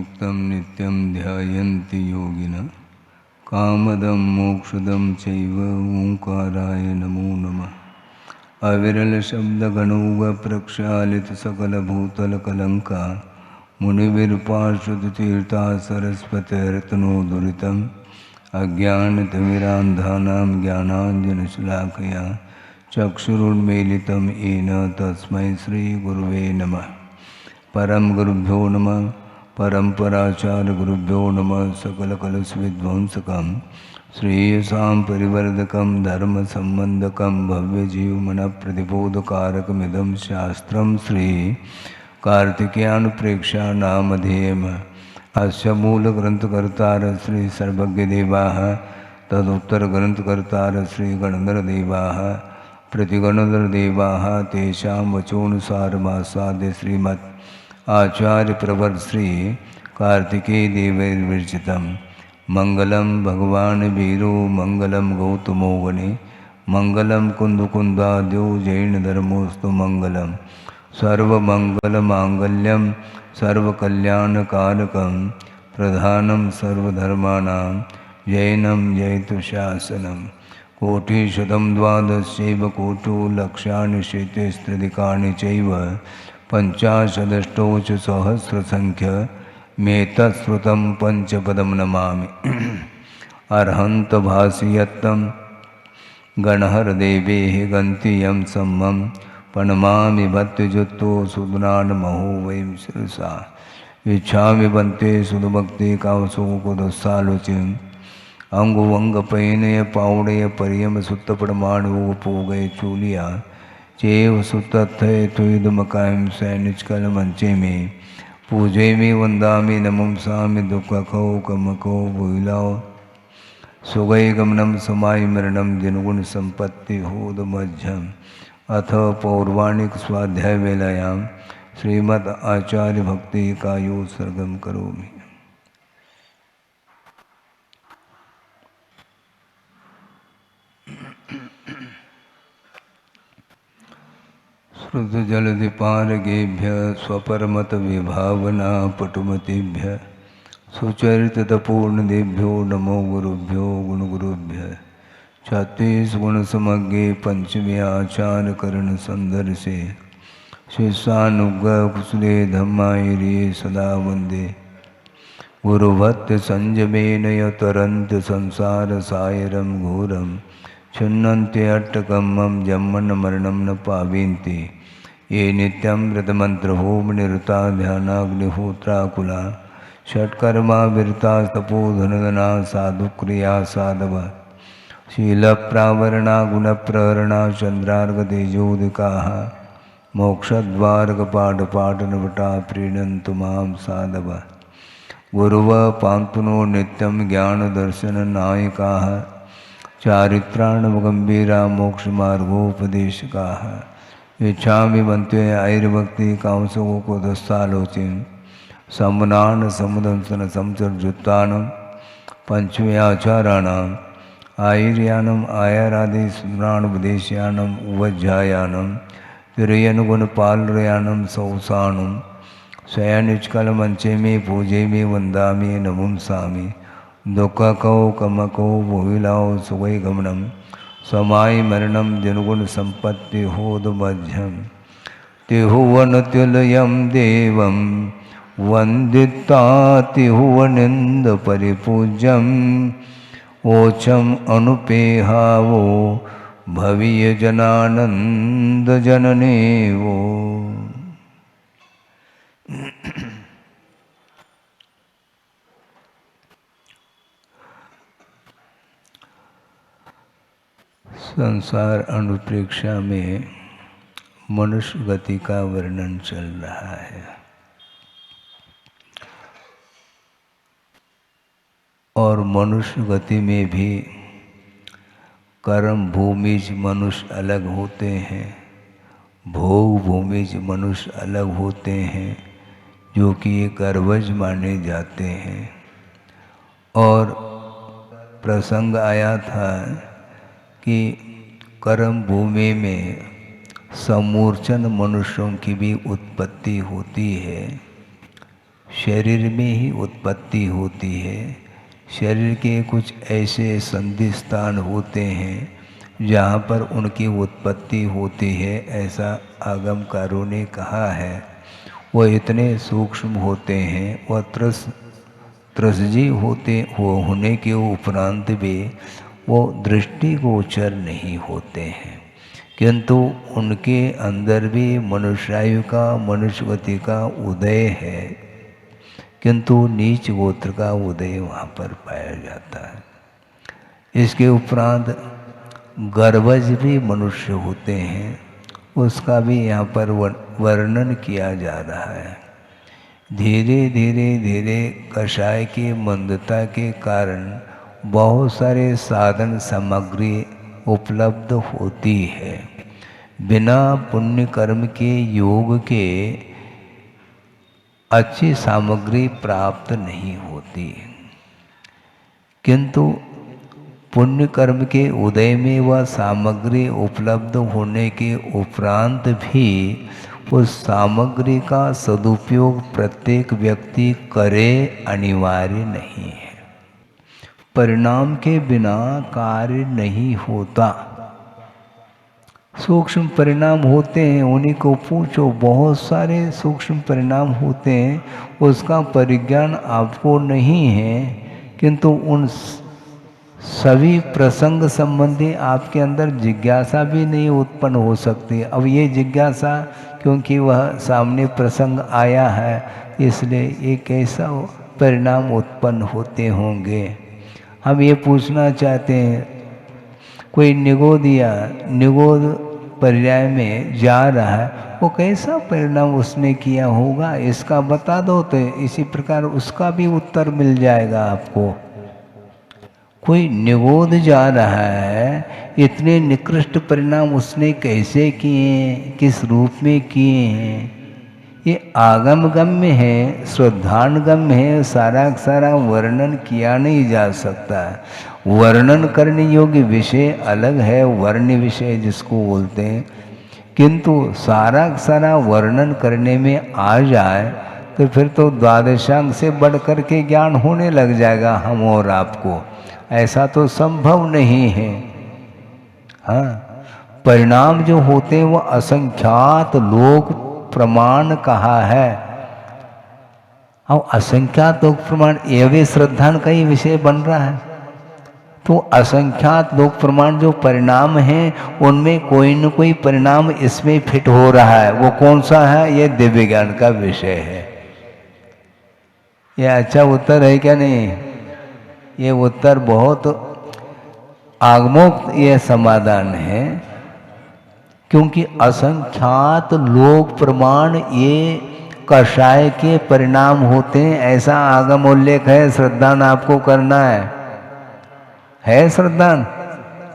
युक्तं नित्यं ध्यायन्ति योगिनः कामदं मोक्षदं चैव ओंकाराय नमो नमः। अविरलशब्दगणौघप्रक्षालितसकलभूतलकलङ्का मुनिविर्पार्श्वतीर्था सरस्वतीर्तनोदुरितम् अज्ञानतिमिरान्धानां ज्ञानाञ्जनशलाकया चक्षुरुन्मीलितं येन तस्मै श्रीगुरुवे नमः। परम गुरुभ्यो नमः। परम्पराचार्य गुरुभ्यो नमः। सकलकलुषविध्वंसकं श्रेयसां परिवर्धकं धर्मसम्बन्धकं भव्यजीवमनप्रतिबोधकारकमिदं शास्त्रं श्री कार्तिकेयानुप्रेक्षा नामधेयम्। अस्य मूलग्रन्थकर्तार श्री सर्वज्ञदेवाः तदुत्तरग्रन्थकर्तार श्री गणधरदेवाः प्रतिगणधरदेवाः तेषां वचोनुसारमासाद्य श्रीमत् आचार्य प्रवर श्री कार्तिकेय देवैर्विरचितं मंगलम भगवान वीरो मंगलम गौतमो वने मंगलम कुंदकुंदाद्यो जैन धर्मोस्तु मंगलम सर्वमंगलमांगल्यम सर्वकल्याणकारकं प्रधानं सर्वधर्माणां जैनं जयतु शासनं। कोटिशतं द्वादशैव कोटो लक्षाणि शेतेस्त्रिदिकानि चैव पंचाशदष्टौ च सहस्रसंख्य मेतत्श्रुतं पंचपदं नमामि। अर्हन्त भासियत्तं गणहरदेवेः गन्तियं सम्मं प्रणमामि भक्तियुक्तो सुदनान्महो वैं शिरसा इच्छामि बन्ते सुदभक्ति कावसोकुदस्सालोचिं अंगुवंगपैनय पावड़य परियम सुत्तपड़माणु पोगय चूलिया चेव सुतत्थय तुदमकायं सैनिचकल मंचे में पूजे में वंदामि नमंसामि दुखखो कमको भूलाओ सुगय गमनम समाय मरणम जिनगुण संपत्ति होद मध्यम। अथ पौर्वाणिक स्वाध्याय वेलायां श्रीमद् आचार्य भक्ति का यो सर्गम करोमि। श्रुतजलधिपारगेभ्य स्वपरमत विभावना पटुमतीभ्य सुचरितपूर्णदेभ्यो नमो गुरुभ्यो गुणगुरुभ्य। छत्तीस गुण समग्रे पंचमे आचार करण संदर्शे शिष्यानुग्रह कुशले धम्मायिरे सदा वंदे गुरुभक्त संयमेन यतरन्त संसार सायरं घोरं छिन्नन्ते अट्टकम्मं जम्मन मरणं न पावन्ति ये नित्यं व्रतमन्त्रहोम निरता ध्यानाग्निहोत्राकुला षट्कर्मा विरता तपोधनदना साधुक्रिया साधव शीलप्रावरणा गुणप्रहरणा चन्द्रार्गतेजोदिकाः मोक्षद्वारकपाटपाटनवटा प्रीणन्तु मां साधव गुरुव पान्तुनो नित्यं ज्ञानदर्शननायकाः चारित्राणवगम्भीरा मोक्षमार्गोपदेशकाः इच्छामि बन्ते ऐर्भक्ति कांसको दस्तालोचिं समनान समुदंसन संसर्जुत्तानं पंचमे आचाराणाम् आयर्यानम् आयरादि स्मराणुपदेशयानम् उवज्झायानं तिरयनुगुणपालयानं सौसानं शयनिष्कलमंचे में पूजे में वंदामि नमुंसामि दुःखको कमको भूविलाओ सुगै गमनम समाय मरणम जनगुण संपत्ति होद मध्यम तिहुवनतुल्यं देवं वंदिता तिहुवनिंद परिपूज्यम ओचम अनुपेहावो भवीय जनानंद जनने वो। संसार अनुप्रेक्षा में मनुष्य गति का वर्णन चल रहा है और मनुष्य गति में भी कर्म भूमिज मनुष्य अलग होते हैं, भोग भूमिज मनुष्य अलग होते हैं जो कि ये गर्वज माने जाते हैं। और प्रसंग आया था कि कर्म भूमि में समूर्छन मनुष्यों की भी उत्पत्ति होती है। शरीर में ही उत्पत्ति होती है। शरीर के कुछ ऐसे संधि स्थान होते हैं जहाँ पर उनकी उत्पत्ति होती है, ऐसा आगमकारों ने कहा है। वह इतने सूक्ष्म होते हैं, वह त्रसजी होने के उपरांत भी वो दृष्टिगोचर नहीं होते हैं, किंतु उनके अंदर भी मनुष्यायु का, मनुष्यगति का उदय है, किंतु नीच गोत्र का उदय वहाँ पर पाया जाता है। इसके उपरांत गर्भज भी मनुष्य होते हैं, उसका भी यहाँ पर वर्णन किया जा रहा है। धीरे धीरे धीरे कषाय की मंदता के कारण बहुत सारे साधन सामग्री उपलब्ध होती है। बिना पुण्य कर्म के योग के अच्छी सामग्री प्राप्त नहीं होती, किंतु पुण्य कर्म के उदय में वह सामग्री उपलब्ध होने के उपरांत भी उस सामग्री का सदुपयोग प्रत्येक व्यक्ति करे अनिवार्य नहीं है। परिणाम के बिना कार्य नहीं होता। सूक्ष्म परिणाम होते हैं, उन्हीं को पूछो, बहुत सारे सूक्ष्म परिणाम होते हैं, उसका परिज्ञान आपको नहीं है, किंतु उन सभी प्रसंग संबंधी आपके अंदर जिज्ञासा भी नहीं उत्पन्न हो सकती। अब ये जिज्ञासा क्योंकि वह सामने प्रसंग आया है, इसलिए ये कैसा परिणाम उत्पन्न होते होंगे। हम ये पूछना चाहते हैं, कोई निगोद पर्याय में जा रहा है, वो कैसा परिणाम उसने किया होगा, इसका बता दो, तो इसी प्रकार उसका भी उत्तर मिल जाएगा आपको। कोई निगोद जा रहा है, इतने निकृष्ट परिणाम उसने कैसे किए, किस रूप में किए हैं, ये आगमगम्य है, श्रद्धानगम्य है, सारा सारा वर्णन किया नहीं जा सकता। वर्णन करने योग्य विषय अलग है, वर्ण विषय जिसको बोलते हैं, किंतु सारा सारा वर्णन करने में आ जाए तो फिर तो द्वादशांग से बढ़ कर के ज्ञान होने लग जाएगा हम और आपको। ऐसा तो संभव नहीं है। हाँ, परिणाम जो होते हैं वो असंख्यात लोक प्रमाण कहा है। अब असंख्यात लोक प्रमाण ये भी श्रद्धान का ही विषय बन रहा है, तो असंख्यात लोक प्रमाण जो परिणाम हैं उनमें कोई न कोई परिणाम इसमें फिट हो रहा है। वो कौन सा है, ये दिव्य ज्ञान का विषय है। ये अच्छा उत्तर है क्या नहीं? ये उत्तर बहुत आगमोक्त ये समाधान है, क्योंकि असंख्यात लोक प्रमाण ये कषाय के परिणाम होते हैं, ऐसा आगम उल्लेख है। श्रद्धान आपको करना है श्रद्धान।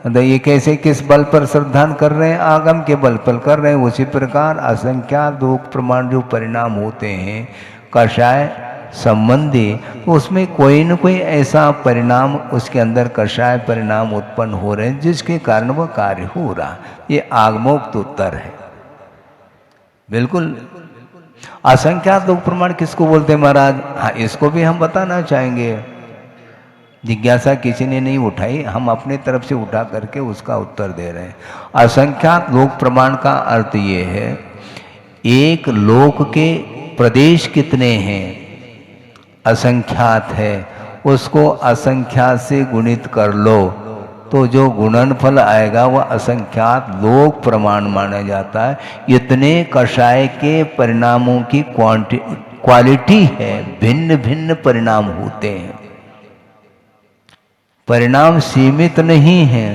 तो ये कैसे, किस बल पर श्रद्धान कर रहे हैं? आगम के बल पर कर रहे हैं। उसी प्रकार असंख्यात लोक प्रमाण जो परिणाम होते हैं कषाय संबंधी, तो उसमें कोई न कोई ऐसा परिणाम उसके अंदर कषाय परिणाम उत्पन्न हो रहे हैं जिसके कारण वह कार्य हो रहा। ये आगमोक्त उत्तर है। बिल्कुल असंख्यात लोक प्रमाण किसको बोलते हैं महाराज? हाँ, इसको भी हम बताना चाहेंगे। जिज्ञासा किसी ने नहीं उठाई, हम अपने तरफ से उठा करके उसका उत्तर दे रहे हैं। असंख्यात लोक प्रमाण का अर्थ ये है, एक लोक के प्रदेश कितने हैं असंख्यात है, उसको असंख्यात से गुणित कर लो तो जो गुणनफल आएगा वह असंख्यात लोक प्रमाण माना जाता है। इतने कषाय के परिणामों की क्वालिटी है, भिन्न भिन्न परिणाम होते हैं। परिणाम सीमित नहीं है,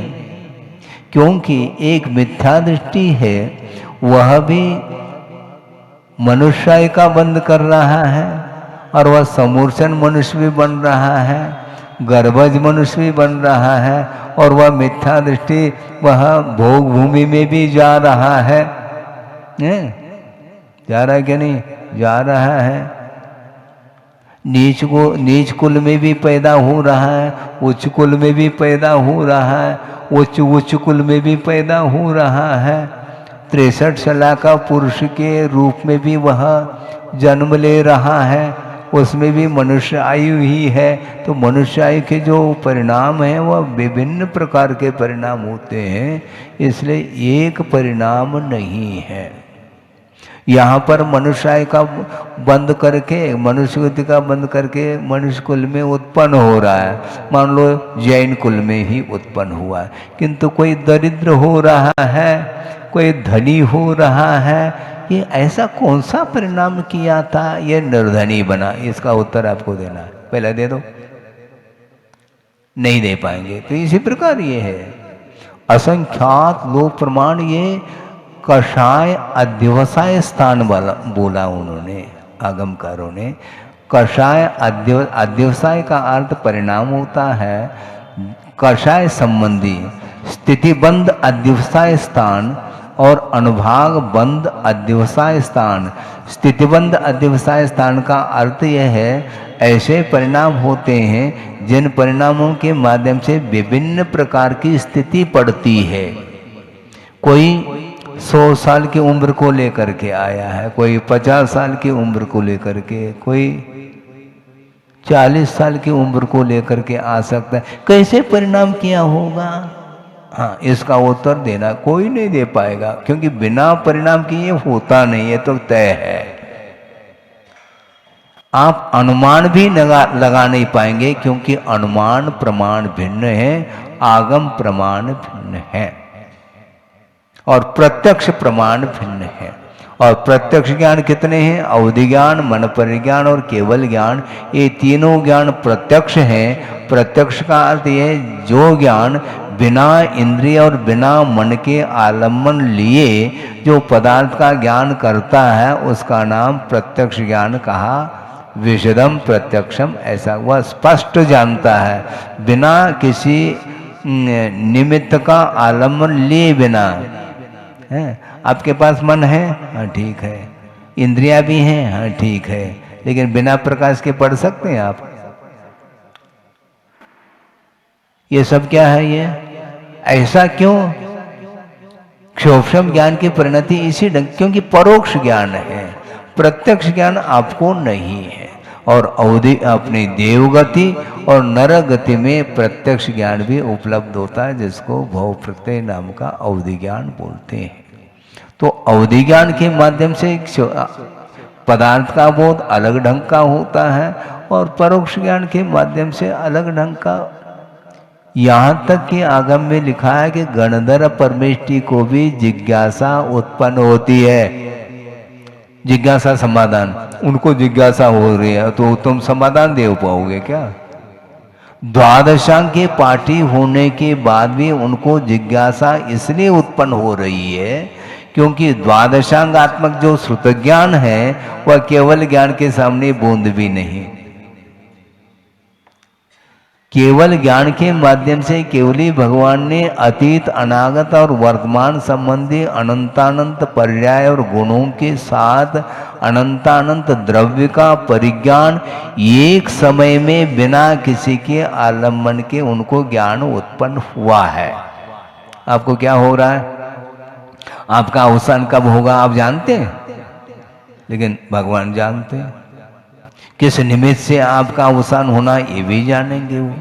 क्योंकि एक मिथ्या दृष्टि है, वह भी मनुष्य का बंद कर रहा है, और वह समूर्छन मनुष्य भी बन रहा है, गर्भज मनुष्य भी बन रहा है, और वह मिथ्या दृष्टि वह भोग भूमि में भी जा रहा है। जा रहा है कि नहीं? जा रहा है। नीच कुल में भी पैदा हो रहा है, उच्च कुल में भी पैदा हो रहा है, उच्च कुल में भी पैदा हो रहा है। 63 साल का पुरुष के रूप में भी वह जन्म ले रहा है, उसमें भी मनुष्य आयु ही है। तो मनुष्य आयु के जो परिणाम हैं वह विभिन्न प्रकार के परिणाम होते हैं, इसलिए एक परिणाम नहीं है। यहाँ पर मनुष्य आयु का बंद करके, मनुष्य गति का बंद करके मनुष्य कुल में उत्पन्न हो रहा है। मान लो जैन कुल में ही उत्पन्न हुआ है, किंतु कोई दरिद्र हो रहा है, कोई धनी हो रहा है, ये ऐसा कौन सा परिणाम किया था ये निर्धनी बना? इसका उत्तर आपको देना है। पहले दे दो, नहीं दे पाएंगे। तो इसी प्रकार ये है असंख्यात लोक प्रमाण। ये कषाय अध्यवसाय स्थान वाला बोला उन्होंने, आगमकारों ने। कषाय अध्यवसाय का अर्थ परिणाम होता है कषाय संबंधी स्थितिबंध अध्यवसाय स्थान और अनुभाग बंद अध्यवसाय स्थान। स्थितिबंध अध्यवसाय स्थान का अर्थ यह है ऐसे परिणाम होते हैं जिन परिणामों के माध्यम से विभिन्न प्रकार की स्थिति पड़ती है। कोई 100 साल की उम्र को लेकर के आया है, कोई 50 साल की उम्र को लेकर के, कोई 40 साल की उम्र को लेकर के आ सकता है। कैसे परिणाम किया होगा? हाँ, इसका उत्तर देना कोई नहीं दे पाएगा, क्योंकि बिना परिणाम के ये होता नहीं है, तो तय है। आप अनुमान भी लगा नहीं पाएंगे, क्योंकि अनुमान प्रमाण भिन्न है, आगम प्रमाण भिन्न है और प्रत्यक्ष प्रमाण भिन्न है। और प्रत्यक्ष ज्ञान कितने हैं? अवधि ज्ञान, मन परिज्ञान और केवल ज्ञान। ये तीनों ज्ञान प्रत्यक्ष हैं। प्रत्यक्ष का अर्थ ये जो ज्ञान बिना इंद्रिय और बिना मन के आलम्बन लिए जो पदार्थ का ज्ञान करता है, उसका नाम प्रत्यक्ष ज्ञान कहा। विशदम प्रत्यक्षम, ऐसा वह स्पष्ट जानता है बिना किसी निमित्त का आलम्बन लिए बिना। है, आपके पास मन है, हाँ ठीक है, इंद्रियां भी हैं, हाँ ठीक है, लेकिन बिना प्रकाश के पढ़ सकते हैं आप? ये सब क्या है? ये ऐसा क्यों? क्षोभम ज्ञान की परिणति इसी ढंग, क्योंकि परोक्ष ज्ञान है, प्रत्यक्ष ज्ञान आपको नहीं है। और अवधि अपनी देवगति और नरगति में प्रत्यक्ष ज्ञान भी उपलब्ध होता है, जिसको भव प्रत्यय नाम का अवधि ज्ञान बोलते हैं। तो अवधि ज्ञान के माध्यम से पदार्थ का बोध अलग ढंग का होता है और परोक्ष ज्ञान के माध्यम से अलग ढंग का। यहाँ तक कि आगम में लिखा है कि गणधर परमेष्टि को भी जिज्ञासा उत्पन्न होती है। जिज्ञासा समाधान, उनको जिज्ञासा हो रही है तो तुम समाधान दे पाओगे क्या? द्वादशांग के पाठी होने के बाद भी उनको जिज्ञासा इसलिए उत्पन्न हो रही है क्योंकि द्वादशांगात्मक जो श्रुत ज्ञान है वह केवल ज्ञान के सामने बूंद भी नहीं। केवल ज्ञान के माध्यम से केवली भगवान ने अतीत, अनागत और वर्तमान संबंधी अनंतानंत पर्याय और गुणों के साथ अनंतानंत द्रव्य का परिज्ञान एक समय में बिना किसी के आलम्बन के उनको ज्ञान उत्पन्न हुआ है। आपको क्या हो रहा है? आपका अवसान कब होगा आप जानते हैं, लेकिन भगवान जानते हैं। किस निमित्त से आपका अवसान होना ये भी जानेंगे वो।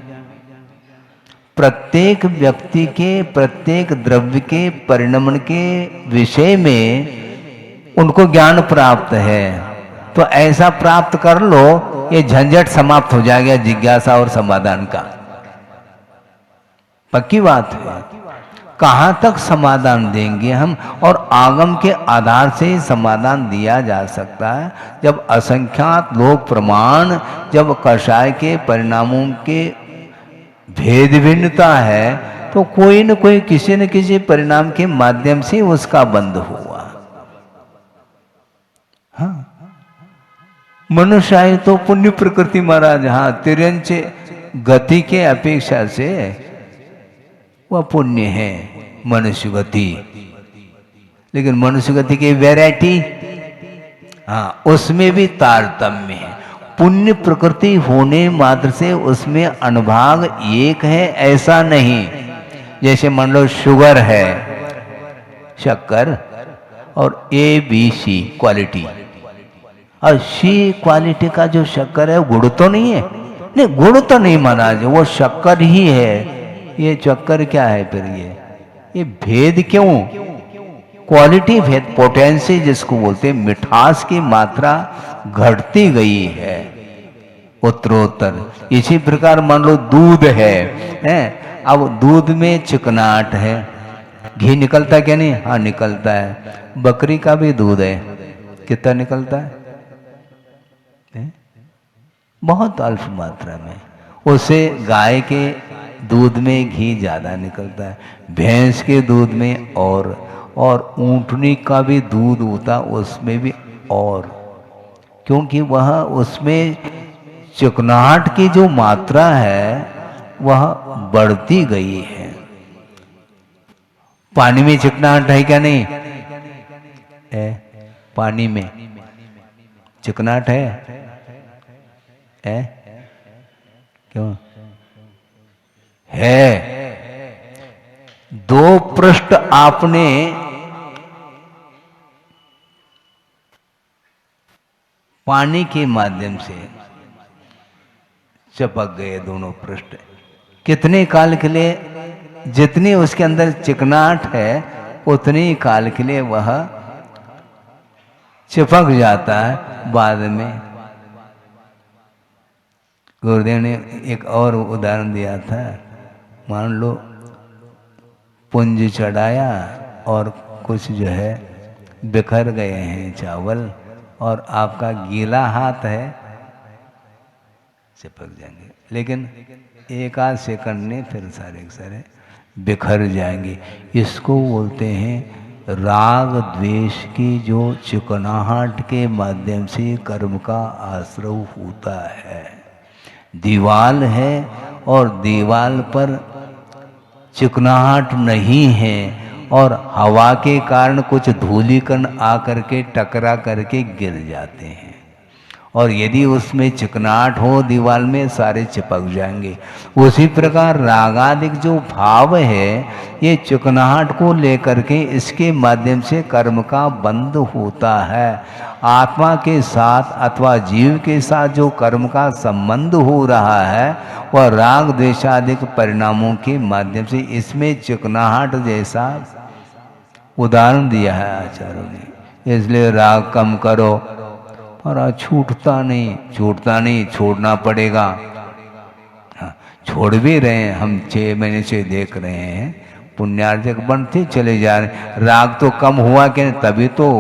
प्रत्येक व्यक्ति के प्रत्येक द्रव्य के परिणमन के विषय में उनको ज्ञान प्राप्त है, तो ऐसा प्राप्त कर लो ये झंझट समाप्त हो जाएगा जिज्ञासा और समाधान का। पक्की बात है। कहाँ तक समाधान देंगे हम? और आगम के आधार से ही समाधान दिया जा सकता है। जब असंख्यात लोक प्रमाण, जब कषाय के परिणामों के भेद भिन्नता है, तो कोई न कोई किसी न किसी परिणाम के माध्यम से उसका बंध हुआ। हाँ, मनुष्य आयु तो पुण्य प्रकृति महाराज, हाँ, तिरंच गति के अपेक्षा से वह पुण्य है मनुष्य गति। लेकिन मनुष्य गति की वैरायटी, हाँ, उसमें भी तारतम्य है। पुण्य प्रकृति होने मात्र से उसमें अनुभाग एक है ऐसा नहीं। जैसे मान लो शुगर है, शक्कर, और ABC क्वालिटी, और सी क्वालिटी का जो शक्कर है गुड़ तो नहीं है, नहीं गुड़ तो नहीं माना जो वो शक्कर ही है। ये चक्कर क्या है फिर? ये भेद क्यों? क्वालिटी भेद, पोटेंसी जिसको बोलते हैं, मिठास की मात्रा घटती गई है उत्तरोत्तर। इसी प्रकार मान लो दूध है, अब दूध में चिकनाहट है, घी निकलता है क्या? नहीं, हाँ निकलता है। बकरी का भी दूध है, कितना निकलता है? बहुत अल्प मात्रा में। उसे गाय के दूध में घी ज़्यादा निकलता है, भैंस के दूध में और ऊँटनी का भी दूध होता उसमें भी, और क्योंकि वह उसमें चिकनाहट की जो मात्रा है वह बढ़ती गई है। पानी में चिकनाहट है क्या? नहीं है। पानी में चिकनाहट है क्यों है? दो पृष्ठ आपने पानी के माध्यम से चिपक गए, दोनों पृष्ठ। कितने काल के लिए? जितनी उसके अंदर चिकनाहट है उतनी काल के लिए वह चिपक जाता है। बाद में गुरुदेव ने एक और उदाहरण दिया था, मान लो पुंज चढ़ाया और कुछ जो है बिखर गए हैं चावल, और आपका गीला हाथ है, चिपक जाएंगे, लेकिन एक आध सेकंड में फिर सारे के सारे बिखर जाएंगे। इसको बोलते हैं राग द्वेष की जो चिकनाहट के माध्यम से कर्म का आश्रय होता है। दीवाल है और दीवाल पर चिकनाहट नहीं है, और हवा के कारण कुछ धूलिकण आकर के टकरा करके गिर जाते हैं, और यदि उसमें चिकनाहट हो दीवाल में, सारे चिपक जाएंगे। उसी प्रकार रागादिक जो भाव है ये चिकनाहट को लेकर के इसके माध्यम से कर्म का बंध होता है। आत्मा के साथ अथवा जीव के साथ जो कर्म का संबंध हो रहा है वह राग द्वेषादिक परिणामों के माध्यम से, इसमें चिकनाहट जैसा उदाहरण दिया है आचार्यों ने। इसलिए राग कम करो, पर छूटता नहीं, छोड़ना पड़ेगा। हाँ, छोड़ भी रहे हैं हम, 6 महीने से देख रहे हैं पुण्यार्जक बनते चले जा रहे हैं। राग तो कम हुआ कि तभी तो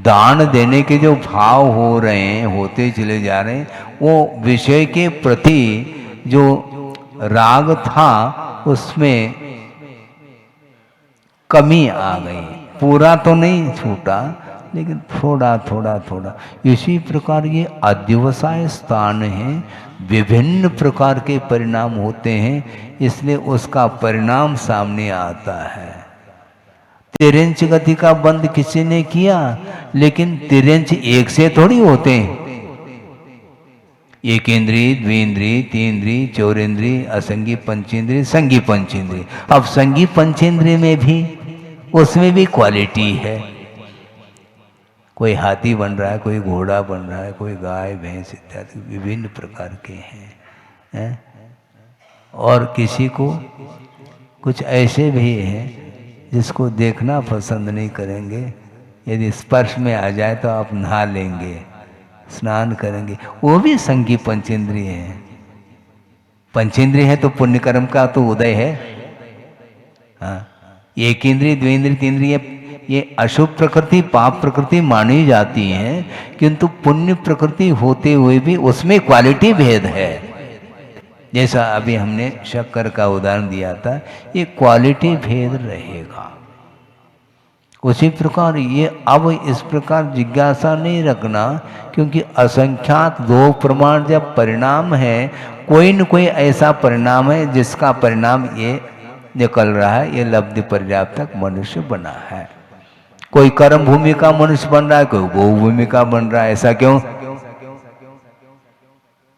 दान देने के जो भाव हो रहे हैं होते चले जा रहे हैं। वो विषय के प्रति जो राग था उसमें कमी आ गई, पूरा तो नहीं छूटा लेकिन थोड़ा। इसी प्रकार ये अध्यवसाय स्थान है, विभिन्न प्रकार के परिणाम होते हैं, इसलिए उसका परिणाम सामने आता है। तिरंच गति का बंद किसी ने किया, लेकिन तिरंच एक से थोड़ी होते हैं। एक इंद्रिय, द्विंद्रिय, तीन्द्रिय, चौरेंद्रिय, असंगी पंचेंद्रिय, संगी पंचेंद्रिय। अब संगी पंचेंद्रिय में भी, उसमें भी क्वालिटी है। कोई हाथी बन रहा है, कोई घोड़ा बन रहा है, कोई गाय भैंस इत्यादि विभिन्न प्रकार के हैं। और किसी को कुछ ऐसे भी हैं जिसको देखना पसंद नहीं करेंगे, यदि स्पर्श में आ जाए तो आप नहा लेंगे, स्नान करेंगे, वो भी संगी पंचेंद्रिय है। पंचेंद्रिय है तो पुण्य कर्म का तो उदय है। हाँ, एक इंद्रिय, द्विंद्रिय, तीन्द्रिय ये अशुभ प्रकृति, पाप प्रकृति मानी जाती हैं, किंतु पुण्य प्रकृति होते हुए भी उसमें क्वालिटी भेद है। जैसा अभी हमने शक्कर का उदाहरण दिया था, ये क्वालिटी भेद रहेगा। उसी प्रकार ये अब इस प्रकार जिज्ञासा नहीं रखना, क्योंकि असंख्यात 2 प्रमाण जब परिणाम है, कोई न कोई ऐसा परिणाम है जिसका परिणाम ये निकल रहा है, ये लब्धि पर्याप्तक मनुष्य बना है। कोई कर्म भूमि का मनुष्य बन रहा है, कोई गौ भूमि का बन रहा है। ऐसा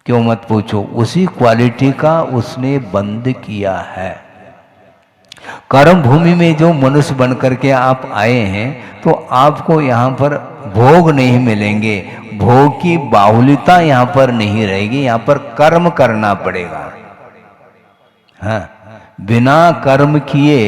क्यों मत पूछो, उसी क्वालिटी का उसने बंद किया है। कर्म भूमि में जो मनुष्य बन करके आप आए हैं, तो आपको यहाँ पर भोग नहीं मिलेंगे, भोग की बाहुल्यता यहाँ पर नहीं रहेगी, यहाँ पर कर्म करना पड़ेगा। हाँ, बिना कर्म किए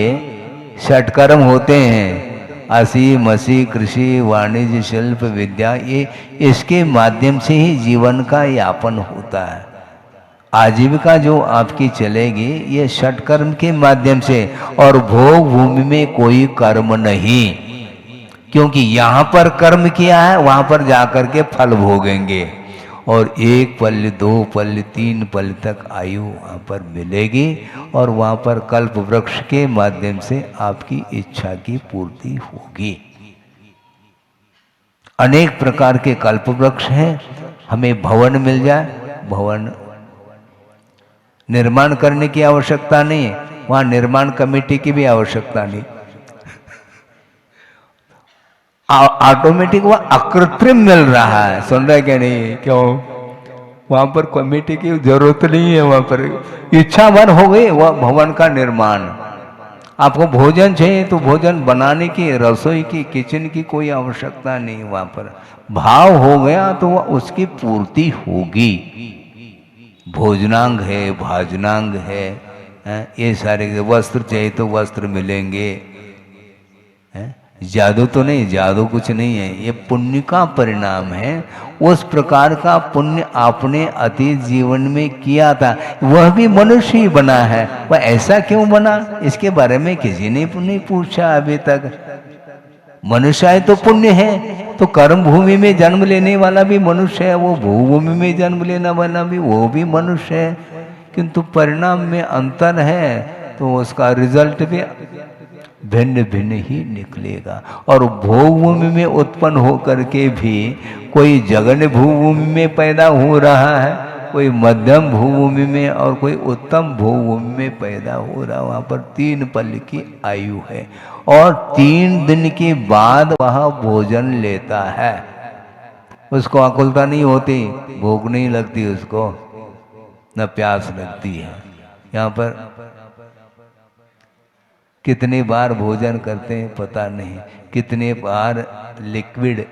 षटकर्म होते हैं, असी मसी कृषि वाणिज्य शिल्प विद्या, ये इसके माध्यम से ही जीवन का यापन होता है। आजीविका जो आपकी चलेगी ये षटकर्म के माध्यम से, और भोग भूमि में कोई कर्म नहीं, क्योंकि यहाँ पर कर्म किया है वहाँ पर जाकर के फल भोगेंगे, और 1 पल्य 2 पल्य 3 पल्य तक आयु वहाँ पर मिलेगी, और वहाँ पर कल्प वृक्ष के माध्यम से आपकी इच्छा की पूर्ति होगी। अनेक प्रकार के कल्प वृक्ष हैं। हमें भवन मिल जाए, भवन निर्माण करने की आवश्यकता नहीं है, वहाँ निर्माण कमेटी की भी आवश्यकता नहीं, ऑटोमेटिक वह अकृत्रिम मिल रहा है। सुन रहे क्या नहीं? क्यों? वहां पर कमेटी की जरूरत नहीं है, वहां पर इच्छा भर हो गई वह भवन का निर्माण। आपको भोजन चाहिए तो भोजन बनाने की, रसोई की, किचन की कोई आवश्यकता नहीं, वहां पर भाव हो गया तो वह उसकी पूर्ति होगी। भोजनांग है, भाजनांग है, ये सारे, वस्त्र चाहिए तो वस्त्र मिलेंगे। जादू तो नहीं, जादू कुछ नहीं है, ये पुण्य का परिणाम है। उस प्रकार का पुण्य आपने अतीत जीवन में किया था, वह भी मनुष्य ही बना है। वह ऐसा क्यों बना, इसके बारे में किसी ने नहीं पूछा अभी तक। मनुष्य है तो पुण्य है, तो कर्म भूमि में जन्म लेने वाला भी मनुष्य है, वो भूभूमि में जन्म लेने वाला भी वो भी मनुष्य है, किंतु परिणाम में अंतर है, तो उसका रिजल्ट भी भिन्न भिन्न ही निकलेगा। और भोग भूमि में उत्पन्न होकर के भी कोई जघन्य भूभूमि में पैदा हो रहा है, कोई मध्यम भूभूमि में और कोई उत्तम भूभूमि में पैदा हो रहा है। वहाँ पर 3 पल्य की आयु है, और 3 दिन के बाद वह भोजन लेता है। उसको आकुलता नहीं होती, भूख नहीं लगती उसको, न प्यास लगती है। यहाँ पर कितने बार भोजन करते हैं पता नहीं, कितने बार लिक्विड,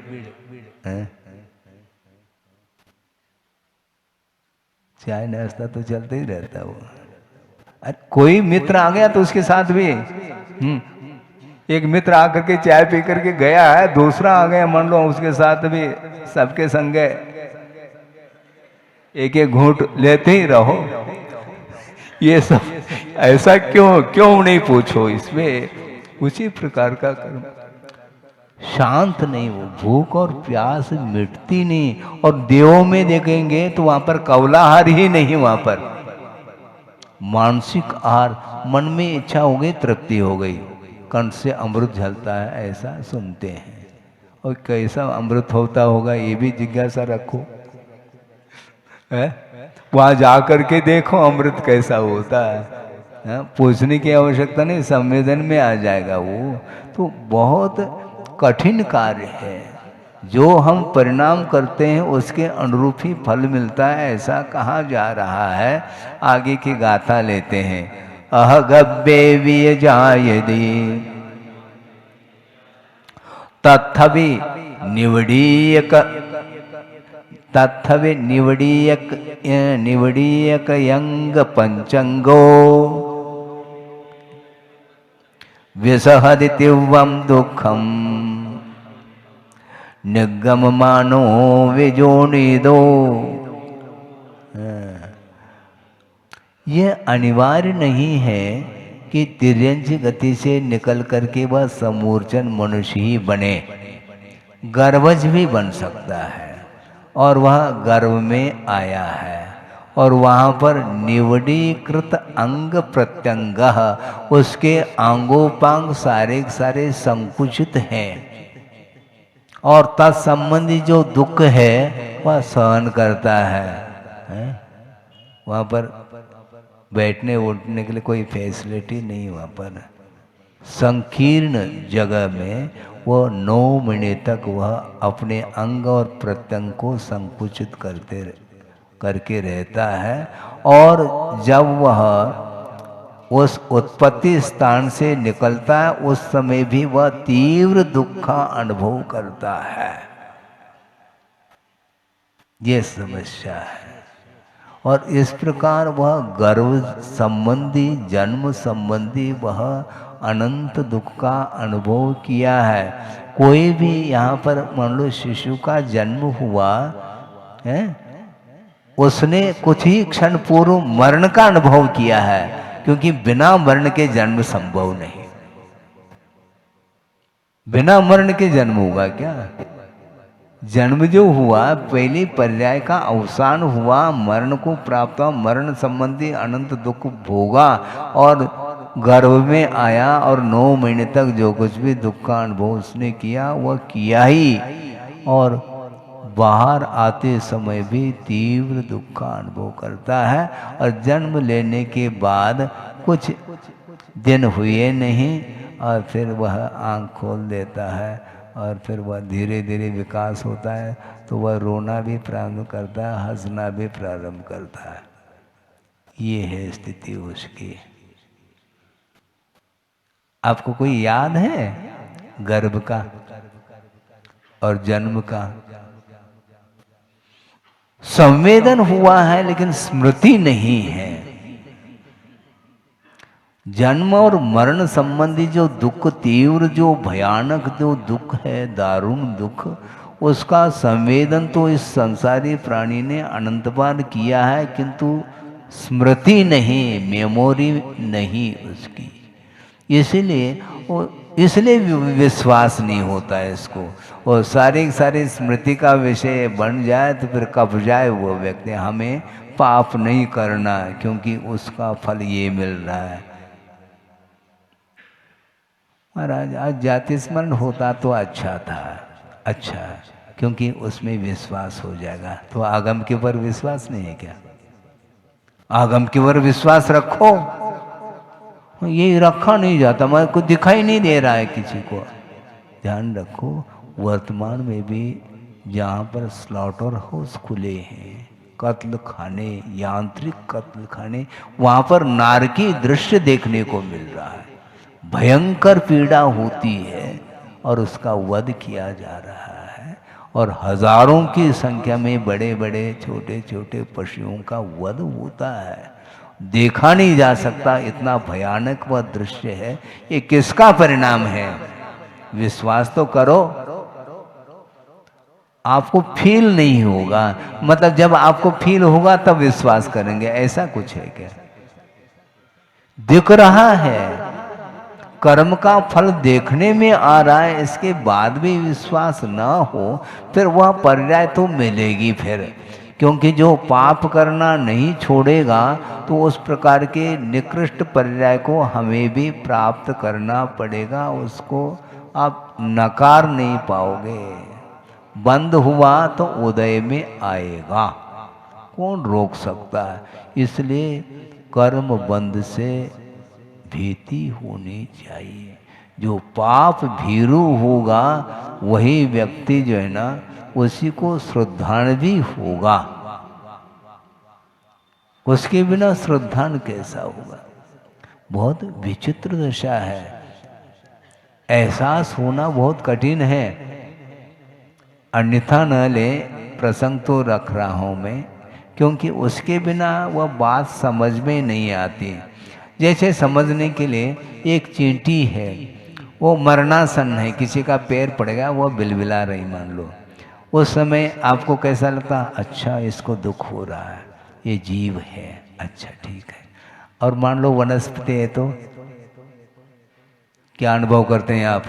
चाय नाश्ता तो चलते ही रहता वो। अरे कोई मित्र आ गया तो उसके साथ भी, एक मित्र आकर के चाय पी करके गया है, दूसरा आ गया मान लो, उसके साथ भी सबके संग एक एक घूंट लेते ही रहो। ये सब ऐसा क्यों नहीं पूछो, इसमें उसी प्रकार का कर्म। शांत नहीं, वो भूख और प्यास मिटती नहीं। और देवों में देखेंगे तो वहां पर कवलाहार ही नहीं, वहां पर मानसिक आहार, मन में इच्छा हो गई, तृप्ति हो गई, कंठ से अमृत झलता है, ऐसा सुनते हैं। और कैसा अमृत होता होगा ये भी जिज्ञासा रखो, वहां जाकर के देखो अमृत कैसा होता है। पूछने की आवश्यकता नहीं, संवेदन में आ जाएगा वो। तो बहुत कठिन कार्य है, जो हम परिणाम करते हैं उसके अनुरूप ही फल मिलता है, ऐसा कहा जा रहा है। आगे की गाथा लेते हैं। अह गब्बे वियजायदि तत्थवि निवडीयक, तत्थवि निवडीयक यंग पंचंगो व्यसहति तीव्रं दुःखं निगममानो विजोनिदो। यह अनिवार्य नहीं है कि तिर्यंच गति से निकल करके वह समूर्चन मनुष्य ही बने, गर्वज भी बन सकता है, और वह गर्व में आया है, और वहाँ पर निवडीकृत अंग प्रत्यंग, उसके अंगोपांग सारे सारे संकुचित हैं, और तत्संबंधी जो दुख है वह सहन करता है। वहाँ पर बैठने उठने के लिए कोई फैसिलिटी नहीं, वहाँ पर संकीर्ण जगह में वो 9 महीने तक वह अपने अंग और प्रत्यंग को संकुचित करके रहता है। और जब वह उस उत्पत्ति स्थान से निकलता है उस समय भी वह तीव्र दुख का अनुभव करता है। ये समस्या है। और इस प्रकार वह गर्भ संबंधी, जन्म संबंधी वह अनंत दुख का अनुभव किया है। कोई भी यहाँ पर मान लो शिशु का जन्म हुआ है, उसने कुछ ही क्षण पूर्व मरण का अनुभव किया है, क्योंकि बिना मरण के जन्म संभव नहीं। बिना मरण के जन्म होगा क्या? जन्म जो हुआ पहली पर्याय का अवसान हुआ, मरण को प्राप्त हुआ, मरण संबंधी अनंत दुख भोगा और गर्भ में आया और 9 महीने तक जो कुछ भी दुख का अनुभव उसने किया वह किया ही, और बाहर आते समय भी तीव्र दुख का अनुभव करता है। और जन्म लेने के बाद कुछ दिन हुए नहीं और फिर वह आँख खोल देता है और फिर वह धीरे धीरे विकास होता है, तो वह रोना भी प्रारंभ करता है, हंसना भी प्रारंभ करता है। ये है स्थिति उसकी। आपको कोई याद है गर्भ का और जन्म का? संवेदन हुआ है लेकिन स्मृति नहीं है। जन्म और मरण संबंधी जो दुख, तीव्र जो भयानक जो दुख है, दारुण दुख, उसका संवेदन तो इस संसारी प्राणी ने अनंत बार किया है, किंतु स्मृति नहीं, मेमोरी नहीं उसकी। इसलिए विश्वास नहीं होता है इसको। और सारी स्मृति का विषय बन जाए तो फिर कब जाए वो व्यक्ति, हमें पाप नहीं करना क्योंकि उसका फल ये मिल रहा है। महाराज आज जाति स्मरण होता तो अच्छा था, अच्छा, क्योंकि उसमें विश्वास हो जाएगा। तो आगम के ऊपर विश्वास नहीं है क्या? आगम के ऊपर विश्वास रखो। ये रखा नहीं जाता, मैं कुछ दिखाई नहीं दे रहा है किसी को। ध्यान रखो, वर्तमान में भी जहाँ पर स्लॉटर हाउस खुले हैं, कत्ल खाने, यांत्रिक कत्ल खाने, वहाँ पर नारकी दृश्य देखने को मिल रहा है। भयंकर पीड़ा होती है और उसका वध किया जा रहा है, और हजारों की संख्या में बड़े बड़े छोटे छोटे पशुओं का वध होता है। देखा नहीं जा सकता, इतना भयानक वह दृश्य है। ये किसका परिणाम है? विश्वास तो करो। आपको फील नहीं होगा, मतलब जब आपको फील होगा तब विश्वास करेंगे, ऐसा कुछ है क्या? दिख रहा है, कर्म का फल देखने में आ रहा है, इसके बाद भी विश्वास ना हो, फिर वह पर्याय तो मिलेगी फिर। क्योंकि जो पाप करना नहीं छोड़ेगा तो उस प्रकार के निकृष्ट पर्याय को हमें भी प्राप्त करना पड़ेगा, उसको आप नकार नहीं पाओगे। बंद हुआ तो उदय में आएगा, कौन रोक सकता है? इसलिए कर्म बंध से भीति होनी चाहिए। जो पाप भीरू होगा वही व्यक्ति जो है ना, उसी को श्रद्धान भी होगा। उसके बिना श्रद्धान कैसा होगा? बहुत विचित्र दशा है। एहसास होना बहुत कठिन है। अन्यथा न ले, प्रसंग तो रख रहा हूं मैं, क्योंकि उसके बिना वह बात समझ में नहीं आती। जैसे समझने के लिए एक चींटी है, वो मरणासन है, किसी का पैर पड़ेगा, वो बिलबिला रही मान लो, उस समय आपको कैसा लगता? अच्छा, इसको दुख हो रहा है, ये जीव है, अच्छा ठीक है। और मान लो वनस्पति है तो क्या अनुभव करते हैं आप?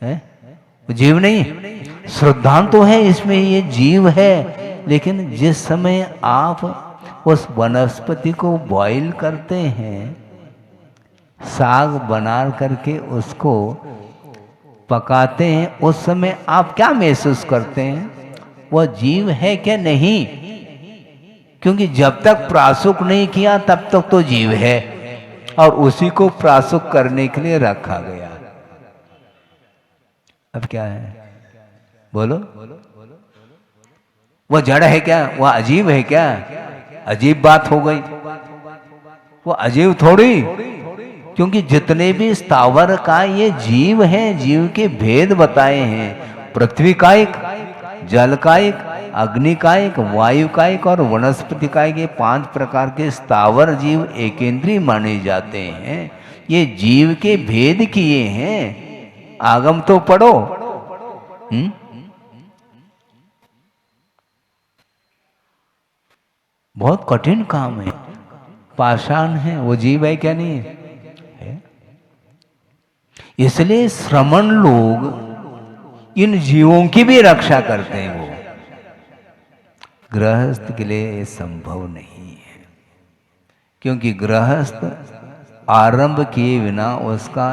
है जीव नहीं, श्रद्धांत तो है इसमें, ये जीव है। लेकिन जिस समय आप उस वनस्पति को बॉईल करते हैं, साग बना करके उसको पकाते हैं, उस समय आप क्या महसूस करते हैं? वह जीव है क्या? नहीं, क्योंकि जब तक प्रासुक नहीं किया तब तक तो जीव है, और उसी को प्रासुक करने के लिए रखा गया। अब क्या है बोलो? वह जड़ है क्या? वह अजीब है क्या? अजीब बात हो गई। वो अजीब थोड़ी, क्योंकि जितने भी स्थावर का ये जीव हैं, जीव के भेद बताए हैं। पृथ्वी का एक, जल का एक, अग्नि कायिक, वायु कायिक और वनस्पति कायिक, ये 5 प्रकार के स्थावर जीव एकेंद्रीय माने जाते हैं। ये जीव के भेद किए हैं। आगम तो पढ़ो। बहुत कठिन काम है, पाषाण है, वो जीव है क्या नहीं है? इसलिए श्रमण लोग इन जीवों की भी रक्षा करते हैं। वो गृहस्थ के लिए ये संभव नहीं है, क्योंकि गृहस्थ आरंभ किए बिना उसका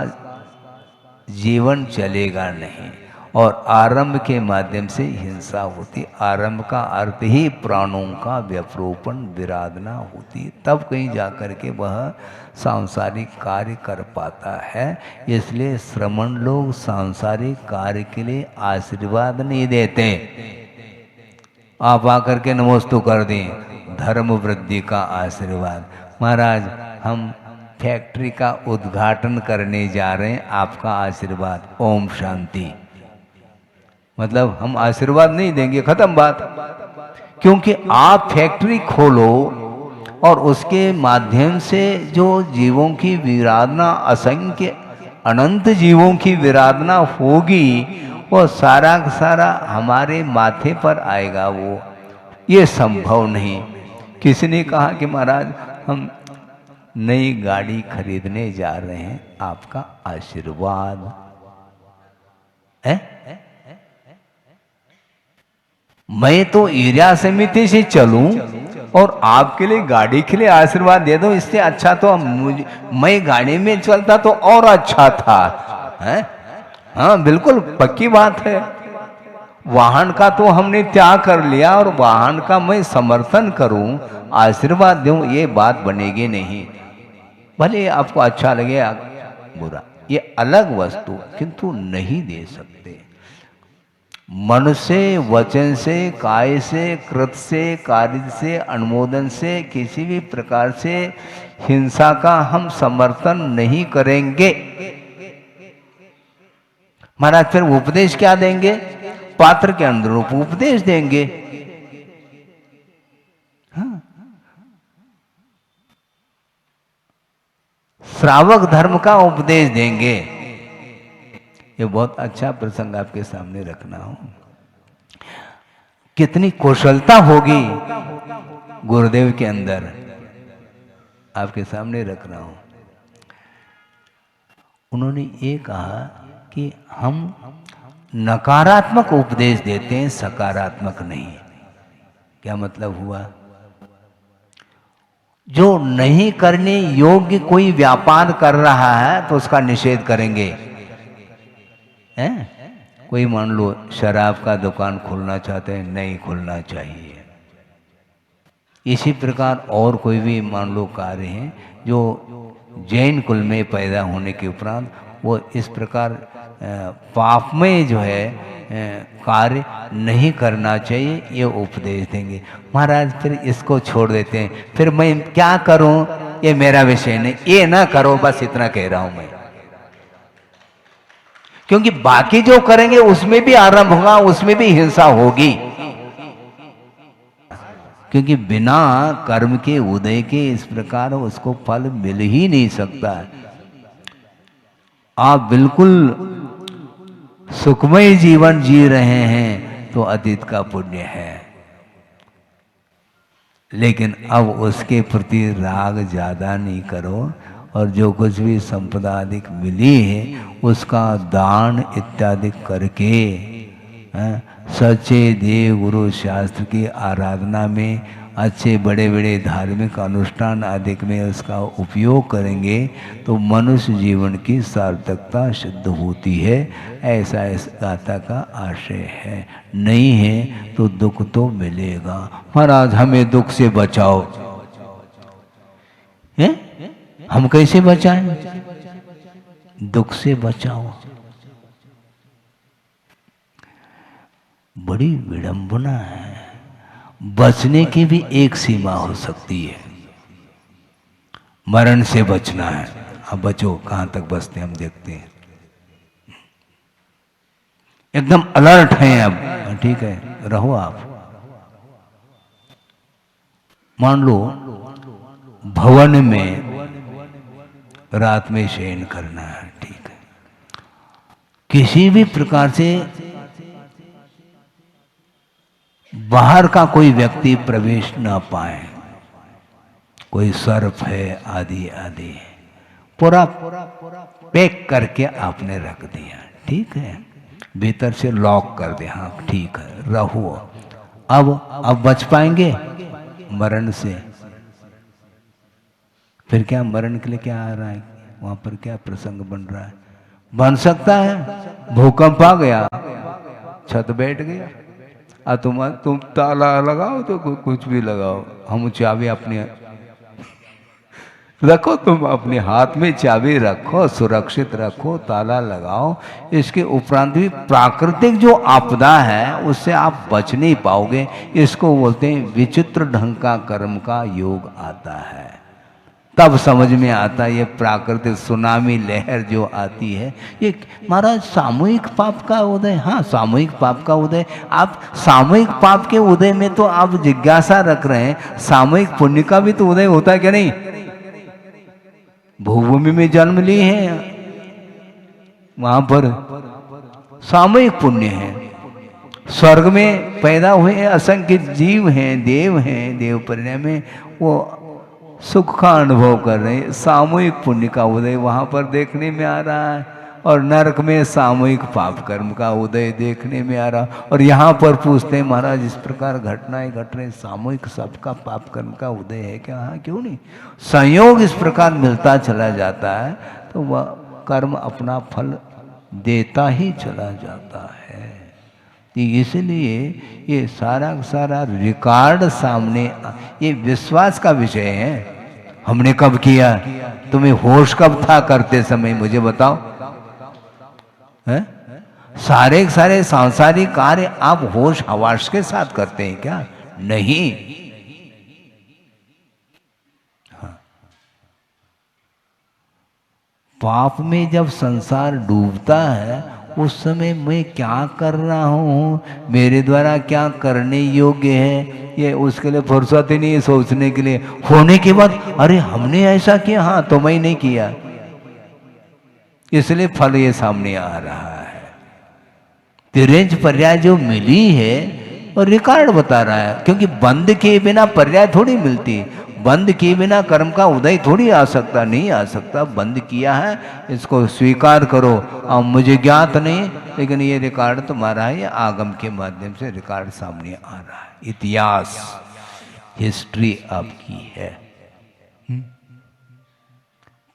जीवन चलेगा नहीं, और आरंभ के माध्यम से हिंसा होती। आरंभ का अर्थ ही प्राणों का व्यपरोपण, विराधना होती, तब कहीं जाकर के वह सांसारिक कार्य कर पाता है। इसलिए श्रमण लोग सांसारिक कार्य के लिए आशीर्वाद नहीं देते। आप आकर के नमोस्तु कर दें, धर्म वृद्धि का आशीर्वाद। महाराज हम फैक्ट्री का उद्घाटन करने जा रहे हैं, आपका आशीर्वाद, ओम शांति। मतलब हम आशीर्वाद नहीं देंगे, खत्म बात। क्योंकि आप फैक्ट्री खोलो और उसके माध्यम से जो जीवों की विराधना, असंख्य अनंत जीवों की विराधना होगी, वो सारा का सारा हमारे माथे पर आएगा। वो ये संभव नहीं। किसी ने कहा कि महाराज हम नई गाड़ी खरीदने जा रहे हैं, आपका आशीर्वाद है। मैं तो एरिया समिति से चलूं और आपके लिए गाड़ी के लिए आशीर्वाद दे दो, इससे अच्छा तो मैं गाड़ी में चलता तो और अच्छा था, है? हाँ बिल्कुल पक्की बात है। वाहन का तो हमने त्याग कर लिया और वाहन का मैं समर्थन करूं, आशीर्वाद दूं, ये बात बनेगी नहीं। भले आपको अच्छा लगे बुरा, ये अलग वस्तु, किंतु नहीं दे सकते। मन से, वचन से, काय से, कृत से, कार्य से, अनुमोदन से, किसी भी प्रकार से हिंसा का हम समर्थन नहीं करेंगे। महाराज फिर उपदेश क्या देंगे? पात्र के अनुरूप उपदेश देंगे। हाँ। श्रावक धर्म का उपदेश देंगे। ये बहुत अच्छा प्रसंग आपके सामने रखना हो। कितनी कुशलता होगी गुरुदेव के अंदर, आपके सामने रख रहा हूं। उन्होंने ये कहा कि हम नकारात्मक उपदेश देते हैं, सकारात्मक नहीं। क्या मतलब हुआ? जो नहीं करने योग्य कोई व्यापार कर रहा है तो उसका निषेध करेंगे, हैं? कोई मान लो शराब का दुकान खोलना चाहते हैं, नहीं खोलना चाहिए। इसी प्रकार और कोई भी मान लो कार्य हैं जो जैन कुल में पैदा होने के उपरांत वो इस प्रकार पाप में जो है कार्य नहीं करना चाहिए, ये उपदेश देंगे। महाराज फिर इसको छोड़ देते हैं। फिर मैं क्या करूं, ये मेरा विषय नहीं, ये ना करो, बस इतना कह रहा हूं मैं। क्योंकि बाकी जो करेंगे उसमें भी आरंभ होगा, उसमें भी हिंसा होगी। क्योंकि बिना कर्म के उदय के इस प्रकार उसको फल मिल ही नहीं सकता। आप बिल्कुल सुखमय जीवन जी रहे हैं तो अतीत का पुण्य है, लेकिन अब उसके प्रति राग ज्यादा नहीं करो, और जो कुछ भी संपदा अधिक मिली है उसका दान इत्यादि करके सच्चे देव गुरु शास्त्र की आराधना में, अच्छे बड़े बड़े धार्मिक अनुष्ठान आदि में उसका उपयोग करेंगे तो मनुष्य जीवन की सार्थकता सिद्ध होती है। ऐसा इस गाथा का आशय है। नहीं है तो दुख तो मिलेगा। महाराज हमें दुख से बचाओ। हैं? हम कैसे बचाएं? दुख से बचाओ। बड़ी विडंबना है। बचने की भी एक सीमा हो सकती है। मरण से बचना है, अब बचो। कहां तक बचते हम देखते हैं। एकदम अलर्ट हैं अब, ठीक है, रहो आप। मान लो भवन में रात में शयन करना है, ठीक है, किसी भी प्रकार से बाहर का कोई व्यक्ति प्रवेश ना पाए, कोई सर्प है आदि आदि, पूरा पैक करके आपने रख दिया, ठीक है, भीतर से लॉक कर दे, हाँ ठीक है रहो। अब बच पाएंगे मरण से? फिर क्या मरण के लिए क्या आ रहा है, वहां पर क्या प्रसंग बन रहा है? बन सकता है भूकंप आ गया, छत बैठ गया, तुम ताला लगाओ तो कुछ भी लगाओ, हम चाबी अपने रखो, तुम अपने हाथ में चाबी रखो, सुरक्षित रखो, ताला लगाओ। इसके उपरांत भी प्राकृतिक जो आपदा है उससे आप बच नहीं पाओगे। इसको बोलते हैं विचित्र ढंग का कर्म का योग आता है, तब समझ में आता है ये प्राकृतिक सुनामी लहर जो आती है, ये महाराज सामूहिक पाप का उदय। हाँ सामूहिक पाप का उदय, आप सामूहिक पाप के उदय में तो आप जिज्ञासा रख रहे हैं, सामूहिक पुण्य का भी तो उदय होता है क्या नहीं? भूभूमि में जन्म लिए हैं, वहां पर सामूहिक पुण्य है, स्वर्ग में पैदा हुए असंख्य जीव हैं, देव परिणय में वो सुख का अनुभव कर रहे हैं, सामूहिक पुण्य का उदय वहां पर देखने में आ रहा है, और नरक में सामूहिक पाप कर्म का उदय देखने में आ रहा। और यहाँ पर पूछते हैं महाराज इस प्रकार घटनाएं घट रही, सामूहिक सबका पाप कर्म का उदय है क्या? हाँ क्यों नहीं, संयोग इस प्रकार मिलता चला जाता है तो वह कर्म अपना फल देता ही चला जाता है। इसलिए ये सारा रिकॉर्ड सामने, ये विश्वास का विषय है। हमने कब किया, तुम्हें होश कब था करते समय, मुझे बताओ है? सारे सांसारिक कार्य आप होश हवास के साथ करते हैं क्या? नहीं। हाँ। पाप में जब संसार डूबता है उस समय मैं क्या कर रहा हूँ, मेरे द्वारा क्या करने योग्य है, ये उसके लिए फुर्सत ही नहीं है सोचने के लिए। होने के बाद अरे हमने ऐसा किया, हाँ तो मैं नहीं किया, इसलिए फल ये सामने आ रहा है। तिरंज पर्याय जो मिली है और रिकॉर्ड बता रहा है, क्योंकि बंद किए बिना पर्याय थोड़ी मिलती, बंद किए बिना कर्म का उदय थोड़ी आ सकता, नहीं आ सकता। बंद किया है इसको स्वीकार करो। अब मुझे ज्ञात नहीं, लेकिन ये रिकॉर्ड तुम्हारा है, ये आगम के माध्यम से रिकॉर्ड सामने आ रहा है। इतिहास हिस्ट्री आपकी है।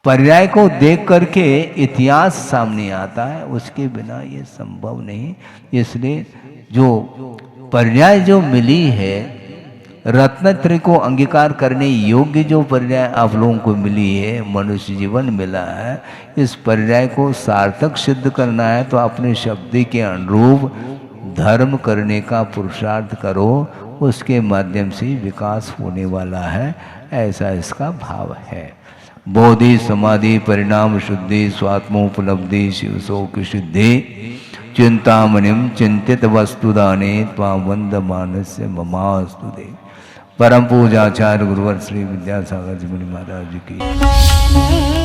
पर्याय को देख करके इतिहास सामने आता है, उसके बिना ये संभव नहीं। इसलिए जो पर्याय जो मिली है, रत्नत्रय को अंगीकार करने योग्य जो पर्याय आप लोगों को मिली है, मनुष्य जीवन मिला है, इस पर्याय को सार्थक सिद्ध करना है तो अपने शब्द के अनुरूप धर्म करने का पुरुषार्थ करो, उसके माध्यम से विकास होने वाला है, ऐसा इसका भाव है। बोधि समाधि परिणाम शुद्धि स्वात्मोपलब्धि शिव शोक सिद्धि चिंतामणिम चिंतित वस्तुदाने त्वां वंद मानस्य ममास्तु दे। परम पूजाचार्य गुरुवर श्री विद्यासागर जी महाराज की।